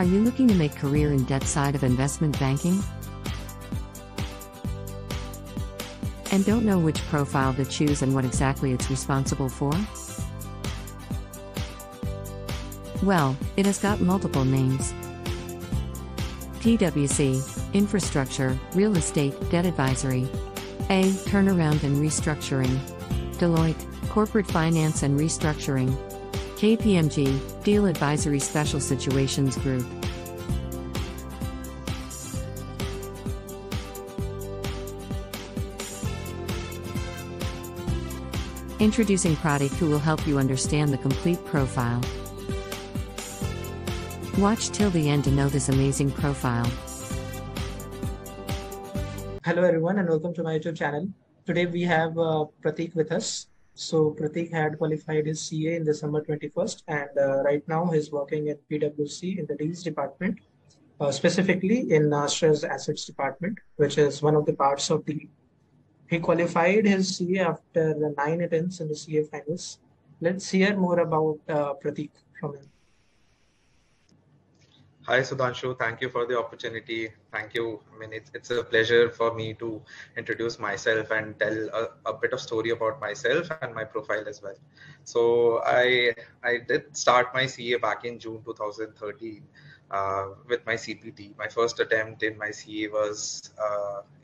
Are you looking to make career in debt side of investment banking? And don't know which profile to choose and what exactly it's responsible for? Well, it has got multiple names. PwC, Infrastructure, Real Estate, Debt Advisory. A, Turnaround and Restructuring. Deloitte, Corporate Finance and Restructuring. KPMG, Deal Advisory Special Situations Group. Introducing Pratik, who will help you understand the complete profile. Watch till the end to know this amazing profile. Hello everyone and welcome to my YouTube channel. Today we have Pratik with us. So Pratik had qualified his CA in December 21st and right now he's working at PwC in the deals department, specifically in stressed assets department, which is one of the parts of deal. He qualified his CA after the 9 attempts in the CA finals. Let's hear more about Pratik from him. Hi Sudhanshu, thank you for the opportunity. Thank you. I mean, it's a pleasure for me to introduce myself and tell a bit of story about myself and my profile as well. So I did start my CA back in June 2013 with my CPT. My first attempt in my CA was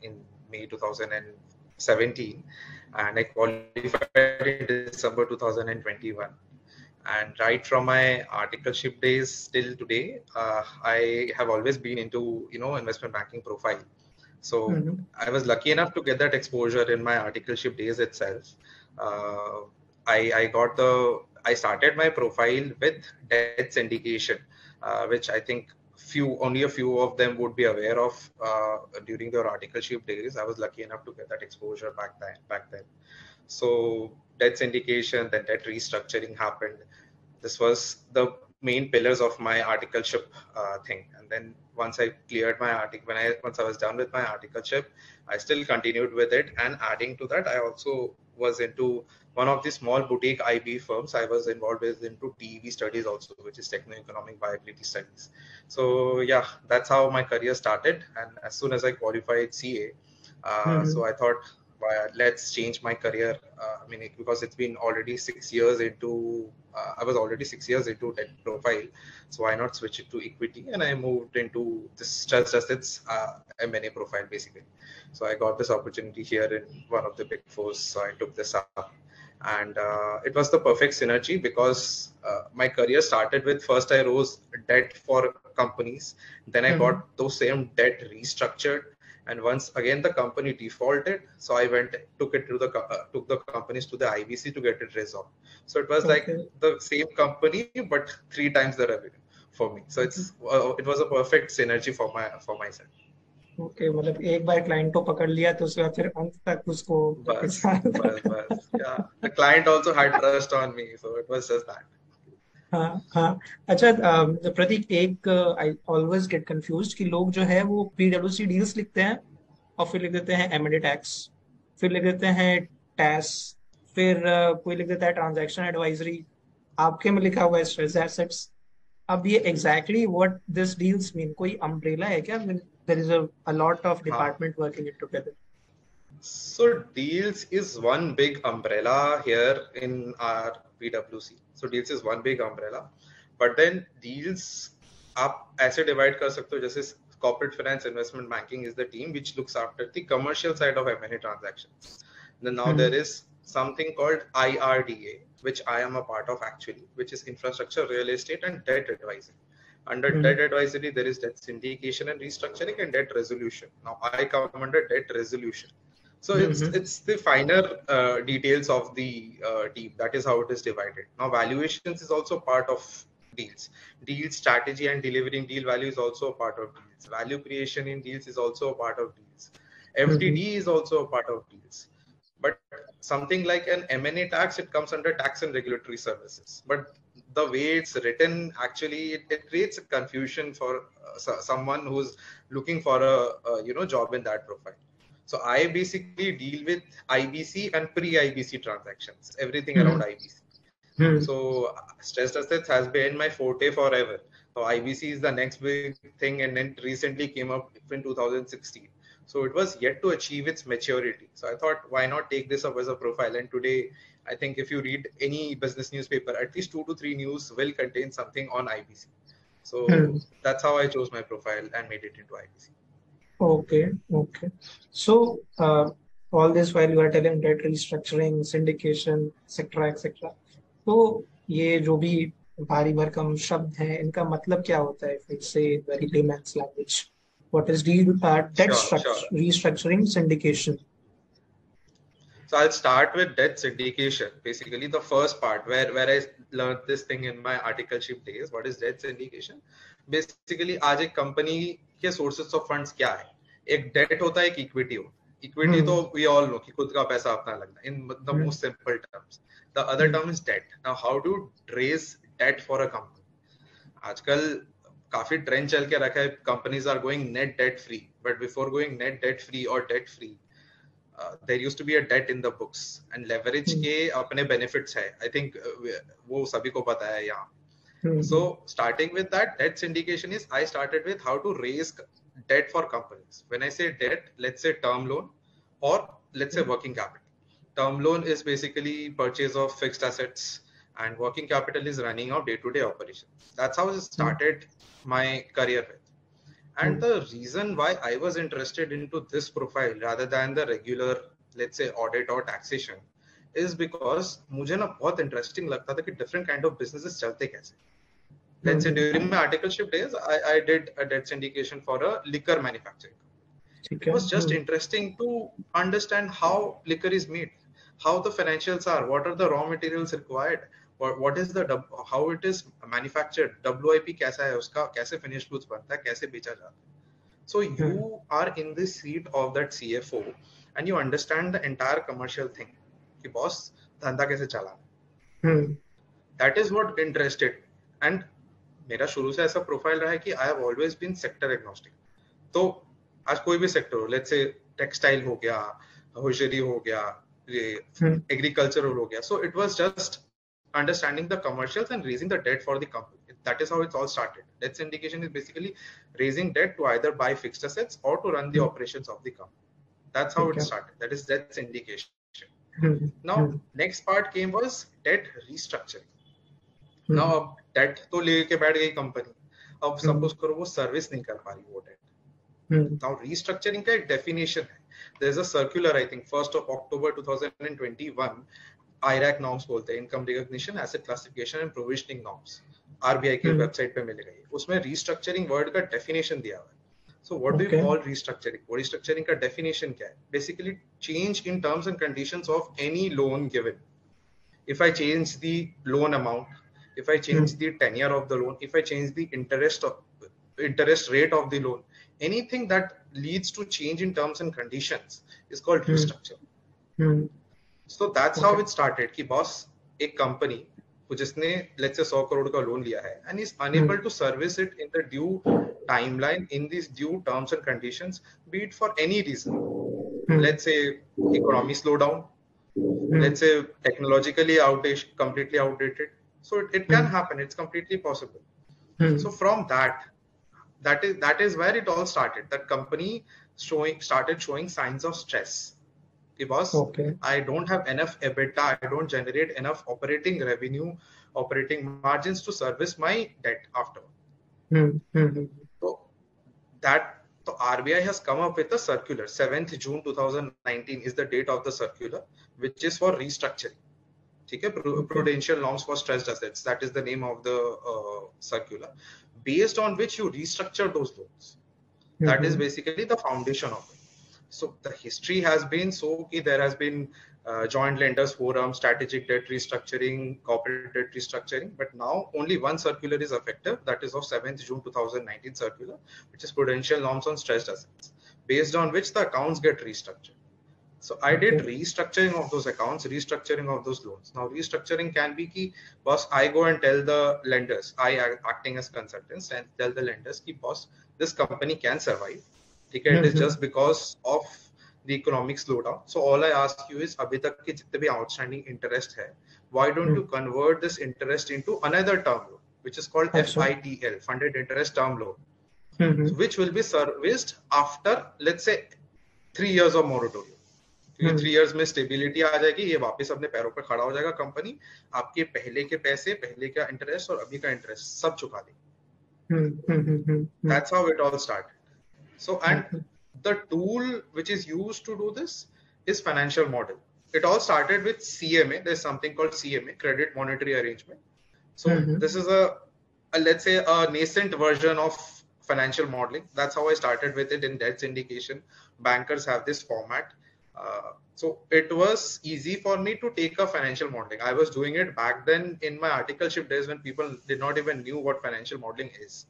in May 2017 and I qualified in December 2021. And right from my articleship days till today, I have always been into, investment banking profile. So I was lucky enough to get that exposure in my articleship days itself. I started my profile with debt syndication, which I think only a few of them would be aware of during their articleship days. I was lucky enough to get that exposure back then. So debt syndication, then debt restructuring happened. This was the main pillars of my articleship thing. And then once I cleared my once I was done with my articleship, I still continued with it. And adding to that, I also was into one of the small boutique IB firms. I was involved into TEV studies also, which is techno-economic viability studies. So yeah, that's how my career started. And as soon as I qualified CA, so I thought, let's change my career. Because it's been already 6 years into, I was already 6 years into debt profile. So why not switch it to equity? And I moved into this stressed assets M&A profile basically. So I got this opportunity here in one of the big fours. So I took this up. And it was the perfect synergy because my career started with first I rose debt for companies. Then I got those same debt restructured. And once again the company defaulted, so I took the companies to the IBC to get it resolved. So it was like the same company but 3 times the revenue for me. So it was a perfect synergy for myself. Okay, मतलब एक बार client को पकड़ लिया तो उसके बाद फिर अंत तक उसको बस yeah, the client also had trust on me, so it was just that. हाँ अच्छा प्रतीक एक आई ऑलवेज गेट कंफ्यूज्ड कि लोग जो है वो पीडब्ल्यूसी डील्स लिखते हैं और फिर लिख देते हैं एम&ए टैक्स, फिर लिख देते हैं टैक्स, फिर कोई लिख देता है ट्रांजैक्शन एडवाइजरी, आपके में लिखा हुआ है स्ट्रेस एसेट्स. अब ये exactly what this deals mean, कोई अम्ब्रेला है क्या? There is a lot of department working it together. So deals is one big umbrella here in our PwC. So deals is one big umbrella, but then deals आप ऐसे divide कर सकते हो जैसे corporate finance investment banking is the team which looks after the commercial side of M&A transactions. Then now there is something called IRDA, which I am a part of actually, which is infrastructure, real estate and debt advisory. Under debt advisory, there is debt syndication and restructuring and debt resolution. Now I come under debt resolution. So it's the finer details of the team. That is how it is divided. Now valuations is also part of deals. Deal strategy and delivering deal value is also a part of deals. Value creation in deals is also a part of deals. FTD is also a part of deals. But something like an M&A tax, it comes under tax and regulatory services. But the way it's written, actually, it creates a confusion for someone who's looking for a job in that profile. So I basically deal with IBC and pre-IBC transactions, everything around IBC. So stressed assets has been my forte forever. So IBC is the next big thing, and then recently came up in 2016. So it was yet to achieve its maturity. So I thought, why not take this up as a profile? And today, I think if you read any business newspaper, at least 2 to 3 news will contain something on IBC. So that's how I chose my profile and made it into IBC. Okay, okay. So all this while you are telling debt restructuring, syndication, etc., etc. तो ये जो भी भारी भरकम शब्द हैं, इनका मतलब क्या होता है? If it's say very layman's language, what is debt Sure. restructuring, syndication? So I'll start with debt syndication. Basically, the first part where I learned this thing in my articleship days. What is debt syndication? Basically, आज एक company के sources of funds क्या है? एक debt होता है, एक equity होता है. Equity तो we all know कि खुद का पैसा अपना लगना. In the most simple terms. The other term is debt. Now, how do you raise debt for a company? आजकल काफी ट्रेंड चल के रखा है. Companies are going net debt free. But before going net debt free or debt free, there used to be a debt in the books and leverage के अपने benefits है. I think वो सभी को पता है यहाँ. So starting with that, debt syndication is I started with how to raise debt for companies. When I say debt, let's say term loan or let's say working capital. Term loan is basically purchase of fixed assets, and working capital is running our day-to-day operation. That's how I started my career with. And the reason why I was interested into this profile rather than the regular, let's say, audit or taxation is because मुझे ना बहुत interesting लगता था कि different kind of businesses चलते कैसे. Let's say during my articleship days, I did a debt syndication for a liquor manufacturing. It was just interesting to understand how liquor is made, how the financials are, what are the raw materials required, what is the how it is manufactured, WIP कैसा है उसका, कैसे finished goods बनता है, कैसे बेचा जाता है. So you are in the seat of that CFO and you understand the entire commercial thing कि boss धंधा कैसे चलाना. That is what interested. And मेरा शुरू से ऐसा प्रोफाइल रहा है कि I have always been sector agnostic. तो आज कोई भी सेक्टर हो, let's say textile हो गया, hosiery हो गया, agricultural हो गया. So it was just understanding the commercials and raising the debt for the company. That is how it all started. Debt syndication is basically raising debt to either buy fixed assets or to run the operations of the company. That's how it started. That is debt syndication. Now, next part came was debt restructuring. Now, debt तो लेके बैठ गई company. अब suppose करो वो service नहीं कर पा रही वो debt. Now, restructuring का एक definition है. There is a circular, I think, 1st of October 2021. IRAC norms बोलते हैं, income recognition, asset classification and provisioning norms. RBI के वेबसाइट पे मिलेगा ये. उसमें रीस्ट्रक्चरिंग वर्ड का डेफिनेशन दिया हुआ है. So what do you call restructuring? Restructuring का डेफिनेशन क्या है? Basically change in terms and conditions of any loan given. If I change the loan amount, if I change the tenure of the loan, if I change the interest rate of the loan, anything that leads to change in terms and conditions is called restructure. So that's how it started कि boss एक company जिसने let's say 100 crore का loan लिया है and is unable to service it in the due timeline, in these due terms and conditions, be it for any reason. Let's say economy slowdown, let's say technologically completely outdated. So it can happen. It's completely possible. So from that is where it all started. That company started showing signs of stress. Because I don't have enough EBITDA, I don't generate enough operating revenue, operating margins to service my debt afterward. So RBI has come up with a circular. 7th June 2019 is the date of the circular, which is for restructuring. Prudential norms for stressed assets. That is the name of the circular, based on which you restructure those loans. That is basically the foundation of it. So the history has been there has been joint lenders forum, strategic debt restructuring, corporate debt restructuring, but now only one circular is effective. That is of 7th June 2019 circular, which is prudential norms on stressed assets, based on which the accounts get restructured. So I did restructuring of those accounts, restructuring of those loans. Now restructuring can be key, boss, I go and tell the lenders, I acting as consultants, and tell the lenders ki boss, this company can survive. It is just because of the economic slowdown. So all I ask you is abhi tak ke jitne bhi outstanding interest hai, why don't you convert this interest into another term loan, which is called अच्छा FITL, funded interest term loan, so which will be serviced after, let's say, 3 years of moratorium. क्योंकि 3 years में stability आ जाएगी, ये वापस अपने पैरों पर खड़ा हो जाएगा कंपनी, आपके पहले के पैसे, पहले का इंटरेस्ट और अभी का इंटरेस्ट सब चुका देगी. That's how it all started. So, and the tool which is used to do this is financial model. It all started with CMA. There's something called CMA, credit monetary arrangement. So this is a let's say a nascent version of financial modeling. That's how I started with it in debt syndication. Bankers have this format. So it was easy for me to take a financial modeling. I was doing it back then in my articleship days when people did not even knew what financial modeling is.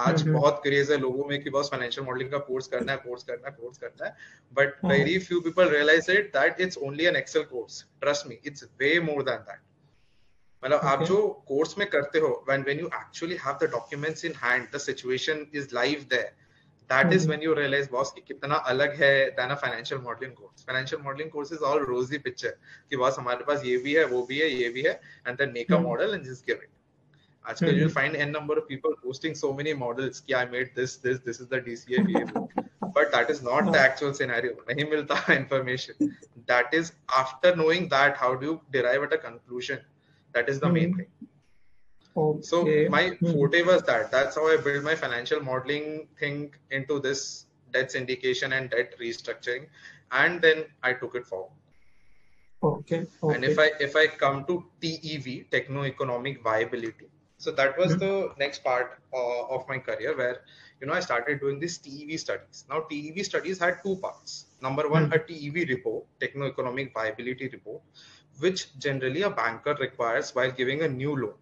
आज बहुत craze है लोगों में कि बस financial modelling का course करना है, but very few people realise it that it's only an Excel course. Trust me, it's way more than that. मतलब आप जो कोर्स में करते हो, when you actually have the documents in hand, the situation is live there. That is when you realize, boss, कि कितना अलग है than a financial modeling course. Financial modeling course is all rosy picture कि बस हमारे पास ये भी है, वो भी है, ये भी है, and then make a model and just give it. आजकल you'll find n number of people posting so many models कि I made this is the DCFM, but that is not the actual scenario. नहीं मिलता information. That is after knowing that, how do you derive at a conclusion? That is the main thing. Okay. So my forte was that. That's how I built my financial modeling thing into this debt syndication and debt restructuring, and then I took it forward. Okay. And if I come to TEV, techno-economic viability, so that was the next part of my career where I started doing these TEV studies. Now TEV studies had two parts. Number one, a TEV report, techno-economic viability report, which generally a banker requires while giving a new loan.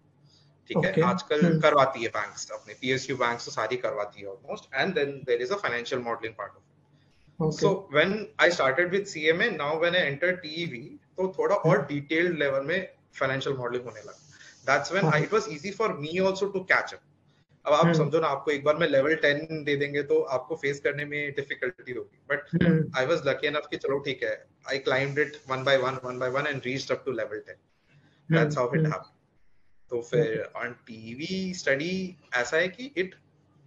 ठीक है, आजकल करवाती है banks, अपने PSU banks तो सारी करवाती है almost, and then there is a financial modeling part of it. So when I started with CMA, now when I entered TEV, तो थोड़ा और detailed level में financial modeling होने लगा. That's when it was easy for me also to catch up. अब आप समझो ना, आपको एक बार में level 10 दे देंगे तो आपको फेस करने में difficulty होगी, but I was lucky enough कि चलो ठीक है, I climbed it one by one and reached up to level 10. That's how it happened. तो फिर on TV study ऐसा है कि it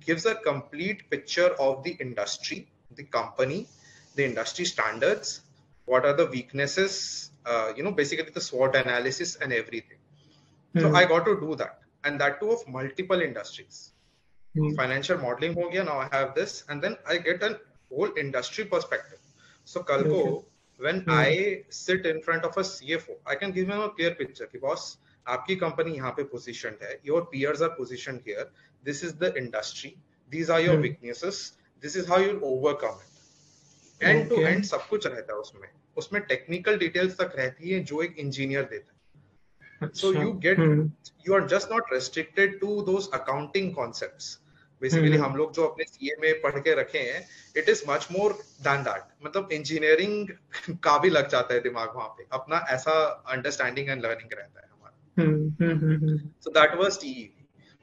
gives a complete picture of the industry, the company, the industry standards, what are the weaknesses, basically the SWOT analysis and everything. So I got to do that, and that too of multiple industries. Financial modeling हो गया, now I have this, and then I get a whole industry perspective. So कल को when I sit in front of a CFO, I can give him a clear picture कि boss, आपकी company यहाँ पे positioned है, your peers are positioned here, this is the industry, these are your weaknesses, this is how you'll overcome it. End to end सब कुछ रहता है उसमें technical details तक रहती है जो एक engineer देता है. So you are just not restricted to those accounting concepts. Basically हम लोग जो अपने CA में पढ़ के रखे हैं, it is much more than that. मतलब engineering का भी लग जाता है दिमाग वहाँ पे, अपना ऐसा understanding and learning रहता है. So that was TEV.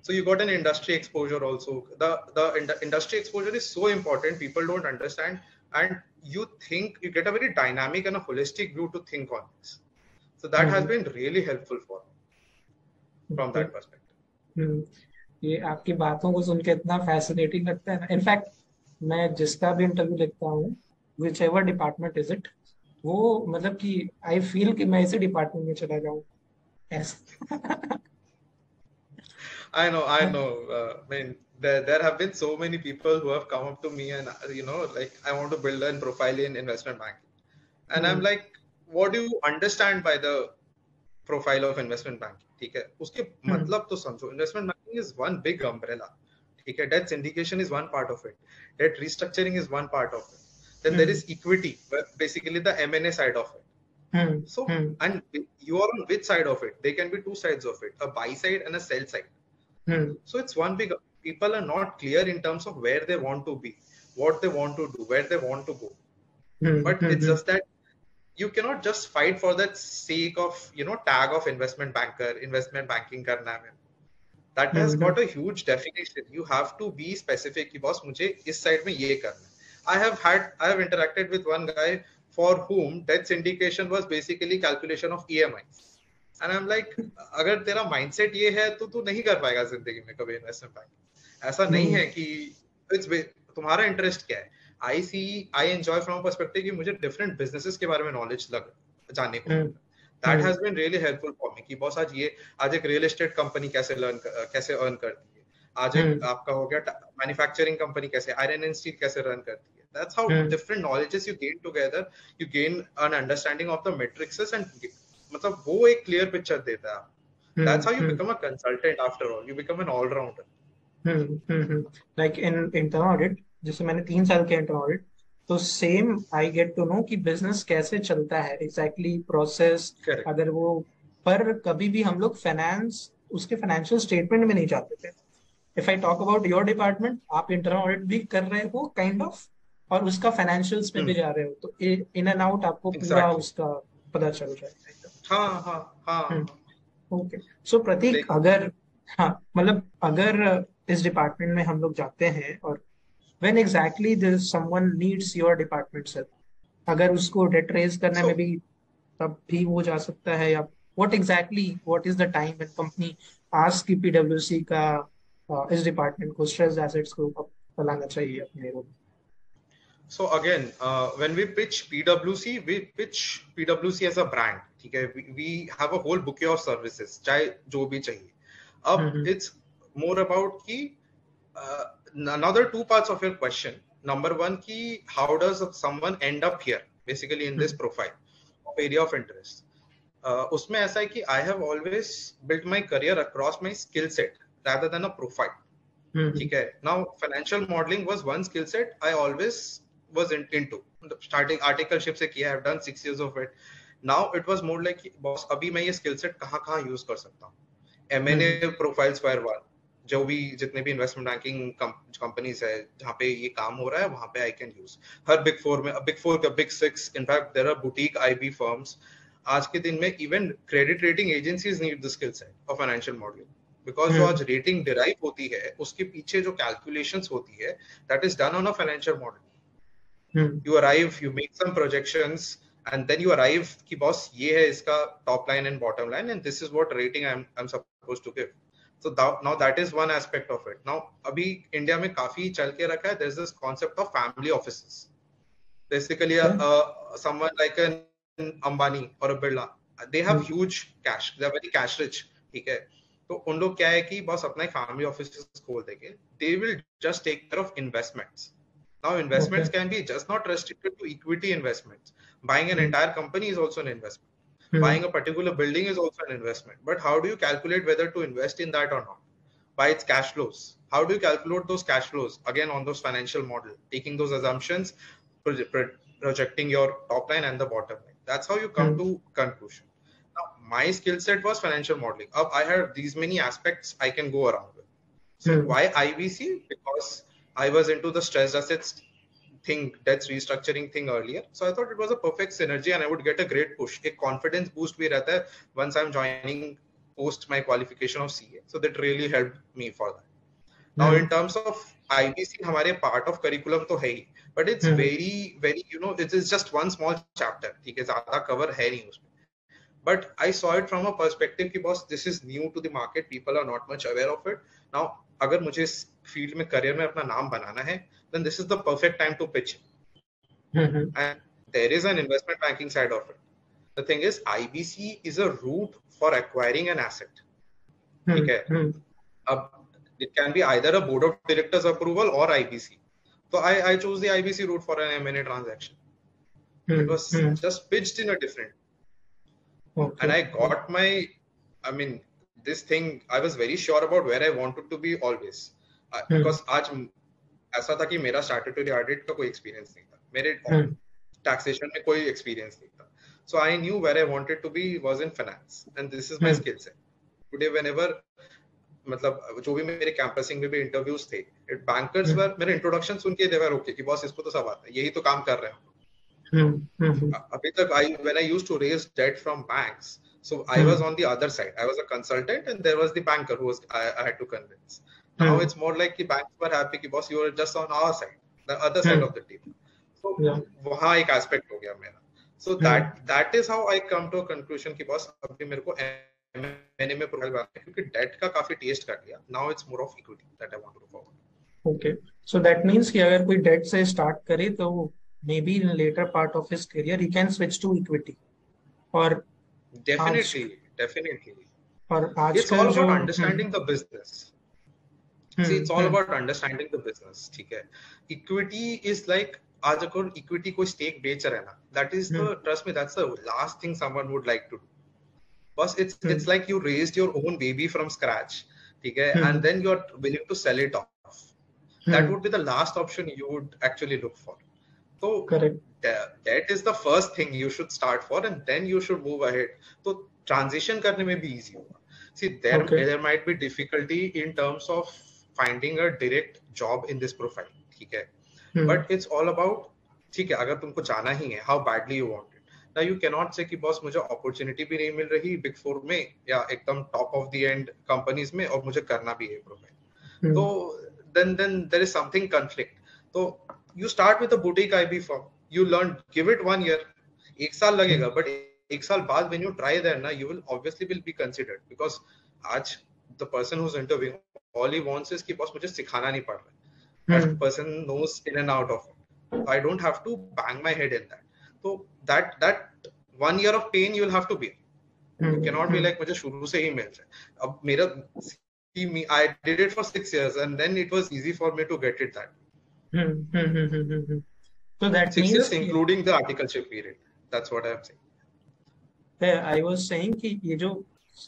So you got an industry exposure also. The industry exposure is so important. People don't understand, and you get a very dynamic and a holistic view to think on this. So that has been really helpful for me from that perspective. ये आपकी बातों को सुन के इतना fascinating लगता है ना. In fact मैं जिसका भी इंटरव्यू लिखता हूँ, which ever department is it, वो मतलब कि आई फील कि मैं इसी डिपार्टमेंट में चला जाऊँ. Yes. I know. I mean, there have been so many people who have come up to me and like, I want to build a profile in investment banking, and I'm like, what do you understand by the profile of investment banking? ठीक है, उसके मतलब तो समझो. Investment banking is one big umbrella. ठीक है, debt syndication is one part of it. Debt restructuring is one part of it. Then there is equity, basically the M&A side of it. So, and you are on which side of it? There can be two sides of it, a buy side and a sell side. So it's one big, people are not clear in terms of where they want to be, what they want to do, where they want to go. But it's just that you cannot just fight for that sake of, tag of investment banker, investment banking karna hai. That has got a huge definition. You have to be specific. कि boss मुझे इस side में ये करना है. I have interacted with one guy for whom debt syndication was basically calculation of EMIs. And I am like अगर तेरा mindset ये है तो तू नहीं कर पाएगा जिंदगी में कभी इन्वेस्टमेंट बैंकिंग। ऐसा नहीं है कि तुम्हारा इंटरेस्ट क्या है। आई एंजॉय फ्रॉम पर्सपेक्टिव कि मुझे डिफरेंट बिजनेसेस के बारे में नॉलेज लग जानने को मिलता है। That has been really helpful for me कि बॉस आज एक रियल एस्टेट कंपनी कैसे अर्न करती है, आज एक आपका हो गया मैन्युफैक्चरिंग कंपनी कैसे, आयरन एंड स्टील कैसे रन करती है। That's how different knowledges you gain together, you gain an understanding of the matrixes and मतलब वो एक क्लियर पिक्चर देता है। That's how you become a consultant after all. You become an all-rounder. Like in internal audit, जैसे मैंने 3 साल के internal audit, तो same I get to know कि बिजनेस कैसे चलता है एग्जैक्टली प्रोसेस। अगर वो पर कभी भी हम लोग फाइनेंस उसके फाइनेंशियल स्टेटमेंट में नहीं जाते थे। If I talk about your department, आप इंटरनल ऑडिट भी कर रहे हो काइंड ऑफ, और उसका फाइनेंशियल्स में भी जा रहे हो, तो इन एंड आउट आपको पूरा उसका पता चल रहा है। हाँ हाँ हाँ। ओके, सो प्रतीक, अगर मतलब अगर इस डिपार्टमेंट में हम लोग जाते हैं और when exactly there's someone needs your department sir, अगर उसको डेट रेज करने में भी तब भी वो जा सकता है, या what is the time when company ask कि PwC का इस डिपार्टमेंट को स्ट्रेस एसेट्स को फैलाना चाहिए अपने role. So again, when we pitch PwC, we pitch PwC as a brand. ठीक है, we have a whole bouquet of services, चाहे जो भी चाहिए। अब it's more about कि another two parts of your question. Number one, ki how does someone end up here, basically in this profile of area of interest. उसमें ऐसा है कि I have always built my career across my skill set rather than a profile. ठीक है, now financial modeling was one skill set I always was into. Starting articleship से किया, I have done 6 years of it. Now it was more like boss अभी मैं ये skill set कहाँ use कर सकता हूँ। M&A profiles were one, जो भी जितने भी इन्वेस्टमेंट बैंकिंग कंपनीज है जहाँ पे ये काम हो रहा है वहाँ पे आई कैन यूज। हर बिग फोर में, बिग फोर का big six, in fact there are boutique IB firms. आज के दिन में even credit rating agencies need the skill set of financial modelling, because जो आज रेटिंग डिराइव होती है उसके पीछे जो कैलकुलेशंस होती है that is done on a financial model. You arrive, you make some projections and then you arrive कि बॉस ये है इसका top line and bottom line and this is what rating I'm supposed to give. So now that is one aspect of it. Now अभी India में काफी चल के रखा है, there's this concept of family offices. Basically someone like an Ambani or a Birla, they have huge cash, they are very cash rich. ठीक है, तो उन लोग क्या है कि बॉस अपना family offices खोल देंगे, they will just take care of investments. Now investments can be just not restricted to equity investments. Buying an entire company is also an investment. Buying a particular building is also an investment. But how do you calculate whether to invest in that or not? By its cash flows. How do you calculate those cash flows? Again, on those financial model, taking those assumptions, projecting your top line and the bottom line. That's how you come to conclusion. Now, my skill set was financial modeling. I had these many aspects I can go around with. So why IVC? Because I was into the stressed assets thing, debts restructuring thing earlier, so I thought it was a perfect synergy and I would get a great push, a confidence boost bhi rehta hai once I'm joining post my qualification of CA, so that really helped me for that. Now in terms of IBC, hamare part of curriculum to hai hi, but it's very you know, it is just one small chapter, theek hai, zyada cover hai nahi usme, but I saw it from a perspective ki boss this is new to the market, people are not much aware of it. Now अगर मुझे इस field में career में अपना नाम बनाना है, then this is the perfect time to pitch. And there is an investment banking side of it. The thing is, IBC is a route for acquiring an asset. ठीक है, अब it can be either a board of directors approval or IBC. So I chose the IBC route for an M&A transaction. It was just pitched in a different. And I got my, I mean, this thing, I was very sure about where I wanted to be always. Because आज ऐसा था कि मेरा statutory audit का कोई experience नहीं था, मेरे टैक्सेशन में कोई एक्सपीरियंस नहीं था, so I knew where I wanted to be was in finance and this is my skill set today. Whenever मतलब जो भी मेरे कैंपसिंग में भी इंटरव्यूज थे, बैंकर्स वर मेरे इंट्रोडक्शन सुन के दे वर ओके कि बॉस इसको तो सब आता है, यही तो काम कर रहे हैं। अभी तक when I used to raise debt from banks, so I was on the other side, I was a consultant and there was the banker who was I had to convince. Now it's more like the banks were happy कि boss you are just on our side, the other side of the table. So वहाँ एक aspect हो गया मेरा. So that is how I come to a conclusion कि boss अभी मेरे को M&A में प्रोफाइल बनाया क्योंकि डेट का काफी टेस्ट कर लिया. Now it's more of equity that I want to go forward. Okay, so that means कि अगर कोई डेट से स्टार्ट करे तो maybe in later part of his career he can switch to equity. और आज Definitely. और It's आजकल all जो about understanding the business. See, it's all about understanding the business. ठीक है. Equity is like आज अगर equity कोई stake बेच रहा है ना, that is the trust me, that's the last thing someone would like to do. But it's like you raised your own baby from scratch, ठीक है, and then you're willing to sell it off. That would be the last option you would actually look for. So that is the first thing you should start for, and then you should move ahead. So transition करने में भी easy होगा. See, there might be difficulty in terms of finding a direct job in this profile, ठीक है. But it's all about, ठीक है, अगर तुमको जाना ही है, how badly you want it. Now you cannot say कि boss मुझे opportunity भी नहीं मिल रही Big Four में या एकदम top of the end companies में और मुझे करना भी है profile. तो then there is something conflict. So you start with a boutique IB firm. You learn, give it 1 year. एक साल लगेगा, but एक साल बाद when you try there ना, you will obviously be considered because आज the person who's interviewing, all he wants is कि boss मुझे सिखाना नहीं पड़ रहा. That person knows in and out of it. I don't have to bang my head in that. So that 1 year of pain you will have to bear. You cannot be like मुझे शुरू से ही मिल जाए. अब मेरा I did it for 6 years and then it was easy for me to get it that. So that 6 means years including the articleship period. That's what I am saying. Yeah, I was saying कि ये जो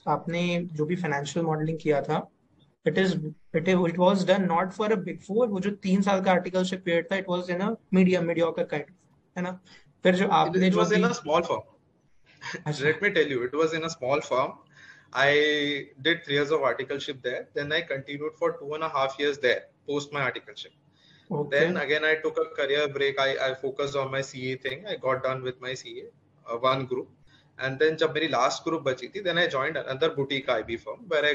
आपने जो भी financial modelling किया था, it was done not for a big four. वो जो 3 साल का आर्टिकलशिप पीरियड था, it was in a mediocre kind of, है ना. फिर जो आपने it जो was in a small firm. Let me tell you, it was in a small firm. I did 3 years of articleship there. Then I continued for 2.5 years there post my articleship. Then again I took a career break. I focused on my CA thing. I got done with my CA, one group. And then जब मेरी last group बची थी, then I joined another boutique IB firm where I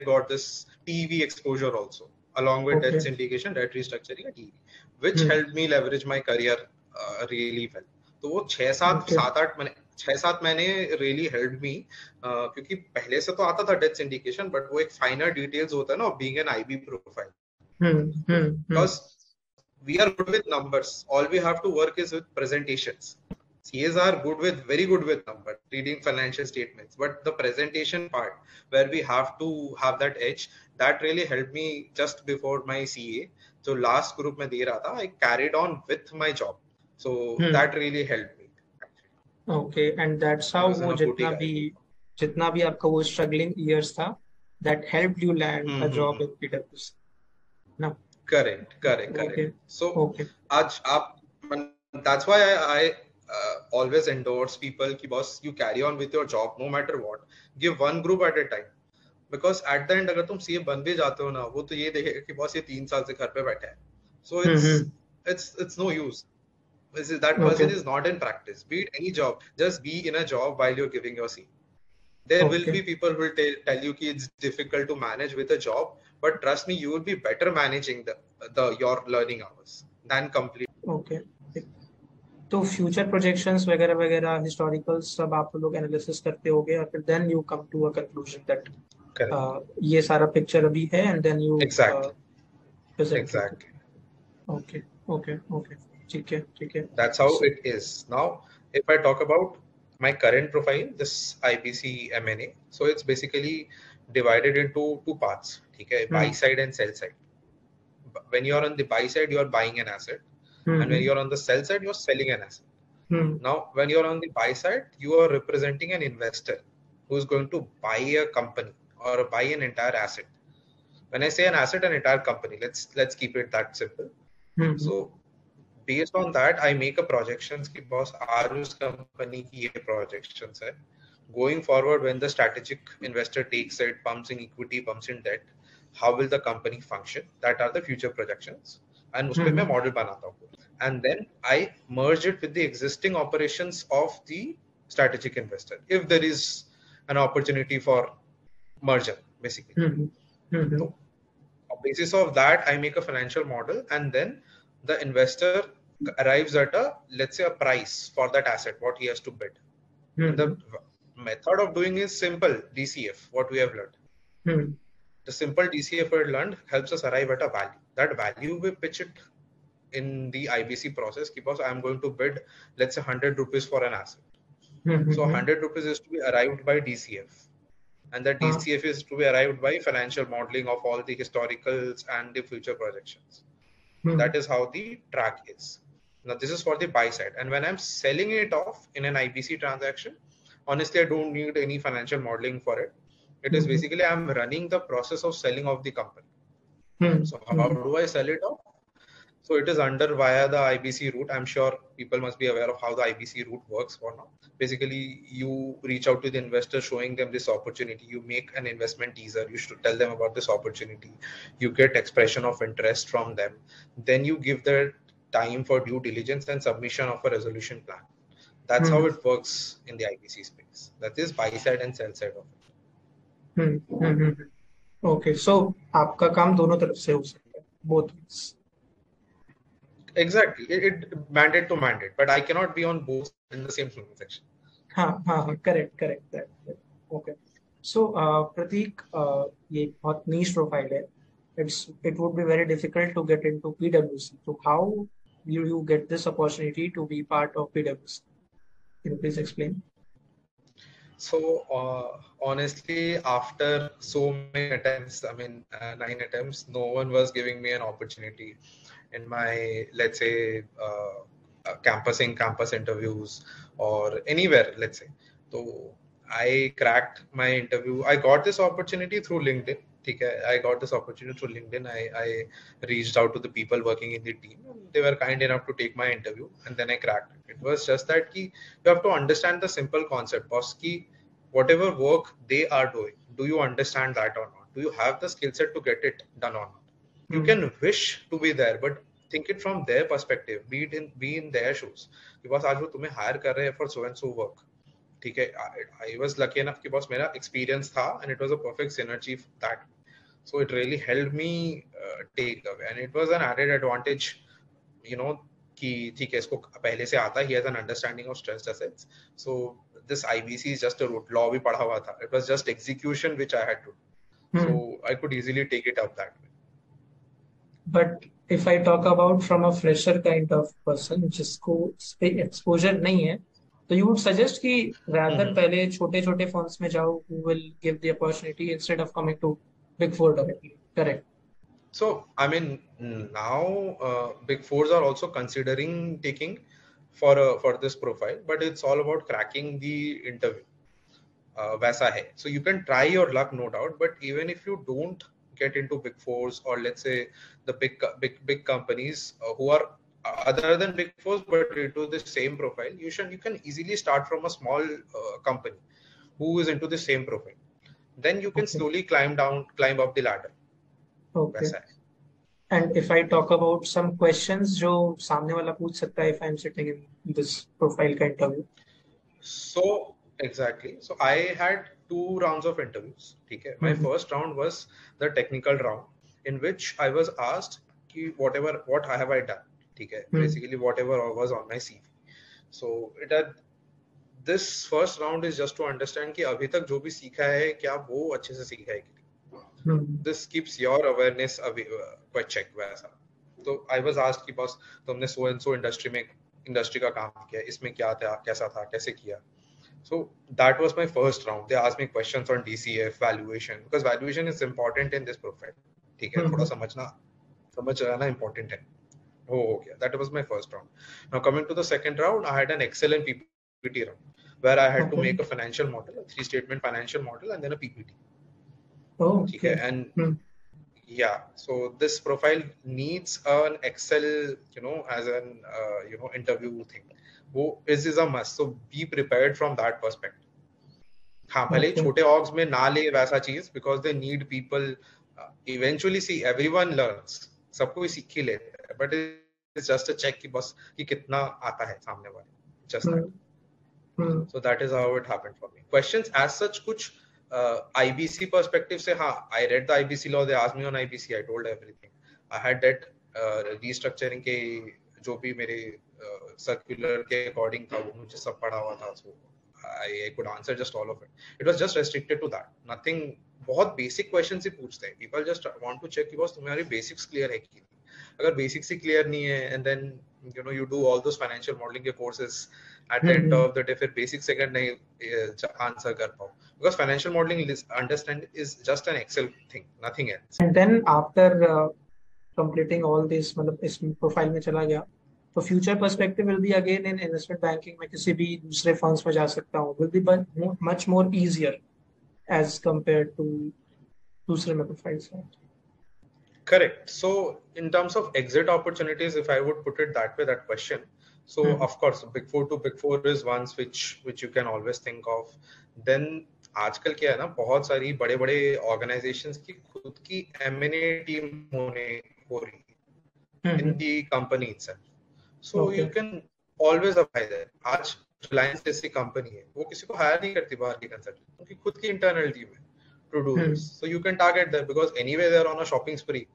got this TV exposure also, along with debt syndication, debt restructuring, and TV, which helped me leverage my career really well. तो वो 6-7 महीने really helped me, क्योंकि पहले से तो आता था debt syndication, but वो एक finer details होता है ना of being an IB profile. Because we are good with numbers. All we have to work is with presentations. CAs are very good with numbers, reading financial statements. But the presentation part, where we have to have that edge, that really helped me just before my CA. So last group में दे रहा था, I carried on with my job. So that really helped me. Okay, and that's how वो जितना भी आपका वो struggling years था, that helped you land a job at PwC. No. Correct. So आज आप, that's why I always endorse people कि boss, you carry on with your job no matter what. Give one group at a time. Because at the end अगर तुम CA बन भी जाते हो ना, वो तो ये देखेगा कि boss ये 3 साल से घर पे बैठा है. So it's no use. That person is not in practice. Be it any job, just be in a job while you're giving your CA. There will be people who will tell you कि it's difficult to manage with a job, but trust me, you will be better managing your learning hours than complete. Okay. तो future projections वगैरह वगैरह historical सब आप लोग analysis करते होगे और फिर then you come to a conclusion that ये सारा पिक्चर अभी है and then you exactly. Okay. ठीक है. That's how it is. Now, if I talk about my current profile, this IBC M&A, so it's basically divided into 2 parts. ठीक है, buy side and sell side. When you are on the buy side, you are buying an asset. And when you're on the sell side, you're selling an asset. Now, when you're on the buy side, you are representing an investor who's going to buy a company or buy an entire asset. When I say an asset, an entire company, let's keep it that simple. So based on that, I make a projections कि boss उस company की ये projections है. Going forward, when the strategic investor takes it, pumps in equity, pumps in debt, how will the company function? That are the future projections. And उसपे मैं model बनाता हूँ. And then I merge it with the existing operations of the strategic investor, if there is an opportunity for merger, basically. So, on basis of that, I make a financial model, and then the investor arrives at let's say a price for that asset, what he has to bid. method of doing is simple. DCF, what we have learned. Hmm. The simple DCF we learned helps us arrive at a value. That value we pitch it in the IBC process because I'm going to bid, let's say 100 rupees for an asset. So 100 rupees is to be arrived by DCF. And that DCF is to be arrived by financial modeling of all the historicals and the future projections. That is how the track is. Now this is for the buy side. And when I'm selling it off in an IBC transaction, honestly, I don't need any financial modeling for it. It is basically I'm running the process of selling off the company. So how do I sell it off? So it is under via the IBC route. I'm sure people must be aware of how the IBC route works for now. Basically, you reach out to the investor showing them this opportunity. You make an investment teaser. You should tell them about this opportunity. You get expression of interest from them. Then you give the time for due diligence and submission of a resolution plan. That's how it works in the IBC space. That is buy side and sell side of it. Okay, so आपका काम दोनों तरफ से हो सकता है, both ways. Exactly. It mandate to mandate, but I cannot be on both in the same transaction. Correct. That. Okay. So, Pratik, ये बहुत niche profile है. It would be very difficult to get into PwC. So, how you get this opportunity to be part of PwC? Can you please explain? So honestly, after so many attempts, 9 attempts, no one was giving me an opportunity in my, let's say, campus interviews or anywhere, let's say. So I cracked my interview. I got this opportunity through LinkedIn. I got this opportunity through LinkedIn. I reached out to the people working in the team. And they were kind enough to take my interview, and then I cracked it. It was just that you have to understand the simple concept. Whatever work they are doing, do you understand that or not? Do you have the skill set to get it done or not? You can wish to be there, but think it from their perspective. Be in their shoes. Because आज वो तुम्हें hire कर रहे हैं for so and so work. ठीक है, I was lucky enough कि बस मेरा experience था, and it was a perfect synergy that. So it really helped me take away, and it was an added advantage, कि ठीक है इसको पहले से आता, he has an understanding of stressed assets. So this IBC is just a route. Law भी पढ़ा हुआ था. It was just execution which I had to do. So I could easily take it up that way. But if I talk about from a fresher kind of person, जिसको exposure नहीं है, तो you would suggest कि rather पहले छोटे firms में जाओ, who will give the opportunity instead of coming to Big Four directly. Correct. So now Big Fours are also considering taking for this profile, but it's all about cracking the interview. वैसा है. So you can try your luck, no doubt, but even if you don't get into Big Fours, or let's say the big companies who are other than Big Fours but into the same profile, you can easily start from a small company who is into the same profile. Then you can slowly climb up the ladder. Okay. And if I talk about some questions जो सामने वाला पूछ सकता है if I'm sitting in this profile का interview. So exactly. So I had 2 rounds of interviews. Okay. My first round was the technical round, in which I was asked what have I done. Okay. Basically whatever was on my CV. So this first round is just to understand कि अभी तक जो भी सीखा है क्या वो अच्छे से सीखा है. This keeps your awareness quite check वैसा. So I was asked कि बस तुमने so and so industry का काम किया, इसमें क्या था, कैसा था, कैसे किया. So that was my first round. They asked me questions on DCF, valuation, because valuation is important in this profile. ठीक है, थोड़ा समझ रहना important है. Okay, that was my first round. Now coming to the second round, I had an excellent PPT round where I had to make a financial model, a 3-statement financial model, and then a PPT. Okay. And yeah, so this profile needs an Excel, as an interview thing. This is a must. So be prepared from that perspective. हाँ, भले छोटे orgs में ना ले वैसा चीज, because they need people. Eventually, see, everyone learns. सबको भी सीख ही लेते हैं, but it's just a check कि बस कि कितना आता है सामने वाले. Just that. So that is how it happened for me. Questions as such कुछ IBC perspective से, हाँ, I read the IBC law. They asked me on IBC. I told everything. I had that restructuring के जो भी मेरे circular के according था, वो मुझे सब पढ़ा हुआ था. So I could answer just all of it. It was just restricted to that. Nothing. बहुत basic questions ही पूछते हैं. People just want to check कि बस तुम्हारी basics clear है कि नहीं. अगर basics ही clear नहीं है, and then you do all those financial modeling के courses, at the end of the day फिर basics second नहीं answer कर पाओ. Because financial modeling is just an Excel thing, nothing else. And then after completing all this, मतलब इस profile में चला गया, तो future perspective will be again in investment banking में किसी भी दूसरे फंड्स में जा सकता हूँ, will be much more easier as compared to दूसरे में प्रोफाइल्स में. Correct. So in terms of exit opportunities, if I would put it that way, that question. So of course, Big Four to Big Four is ones which you can always think of. Then आजकल क्या है ना, बहुत सारी बड़े बड़े organisations की खुद की M&A टीम हो रही है in the company itself. So you can always apply there. आज रिलायंस जैसी कंपनी है, वो किसी को हायर नहीं करती बाहर की कंसल्टेंट, उनकी खुद की इंटरनल टीम है to do this. So you can target there because anyway they are on a shopping spree.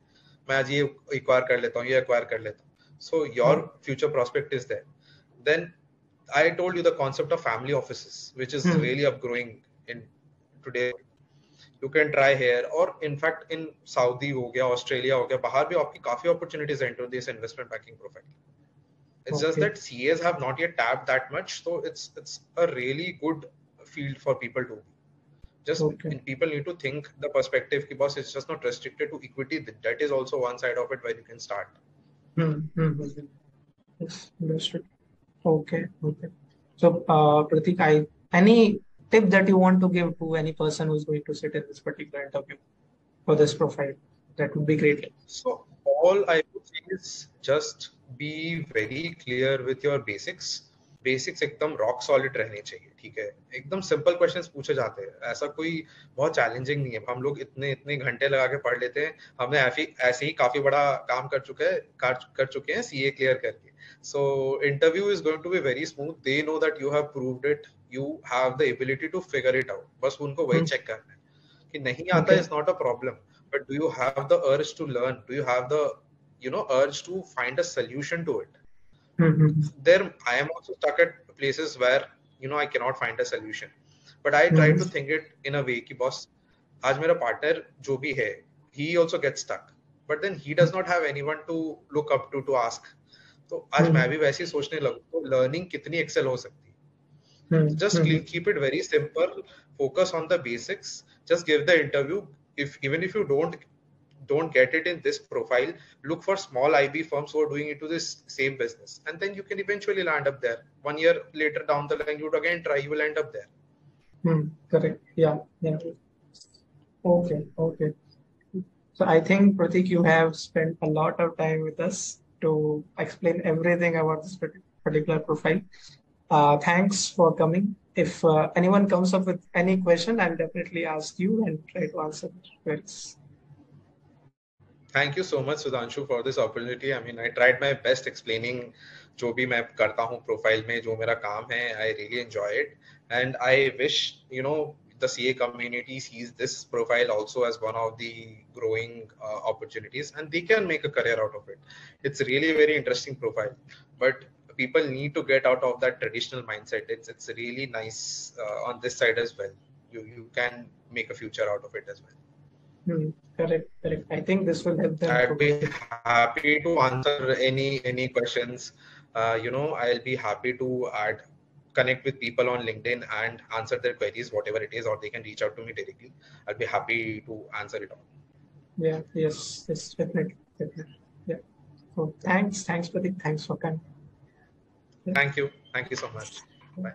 मैं आज ये acquire कर लेता हूँ, ये acquire कर लेता हूँ. So your future prospect is there. Then I told you the concept of family offices, which is really upgrowing in today. You can try here, or in fact in Saudi हो गया, Australia हो गया, बाहर भी आपकी काफी opportunities enter this investment banking profile. It's just that CAs have not yet tapped that much, so it's a really good field for people to be. Just people need to think the perspective ki boss, it's just not restricted to equity. That is also one side of it where you can start. Yes, understood. Okay. So Pratik, any tip that you want to give to any person who's going to sit in this particular interview for this profile, that would be great. So all I would say is just be very clear with your basics. Basics एकदम rock solid रहने चाहिए, ठीक है. एकदम simple questions पूछे जाते हैं, ऐसा कोई बहुत चैलेंजिंग नहीं है. हम लोग इतने घंटे लगा के पढ़ लेते हैं, हमने ऐसे ही काफी बड़ा काम कर चुके हैं सीए क्लियर करके. So interview is going to be very smooth. They know that you have proved it, you have the ability to figure it out. बस उनको वही चेक करना है कि नहीं आता is not a problem, but do you have the urge to learn, do you have the urge to find a solution to it. There I am also stuck at places where I cannot find a solution, but I try to think it in a way कि boss, आज मेरा partner जो भी है, he also gets stuck, but then he does not have anyone to look up to ask. तो आज मैं भी वैसे ही सोचने लगूं तो learning कितनी excel हो सकती है. Just keep it very simple, focus on the basics, just give the interview. Even if you don't get it in this profile, look for small IB firms who are doing into this same business, and then you can eventually land up there. 1 year later down the line, you would again try, you will end up there. Correct. Yeah. Okay. So I think, Pratik, you have spent a lot of time with us to explain everything about this particular profile. Thanks for coming. If anyone comes up with any question, I'll definitely ask you and try to answer it. Thank you so much, Sudhanshu, for this opportunity. I mean, I tried my best explaining जो भी मैं करता हूँ profile में, जो मेरा काम है. I really enjoy it, and I wish the CA community sees this profile also as one of the growing opportunities, and they can make a career out of it. It's really a very interesting profile, but people need to get out of that traditional mindset. It's really nice on this side as well. You can make a future out of it as well. Correct. I think this will help them. I'd be happy to answer any questions. I'll be happy to connect with people on LinkedIn and answer their queries, whatever it is, or they can reach out to me directly. I'll be happy to answer it all. Yeah. Yes, definitely. Yeah. So thanks, Pratik. Thanks for coming. Thank you so much. Bye.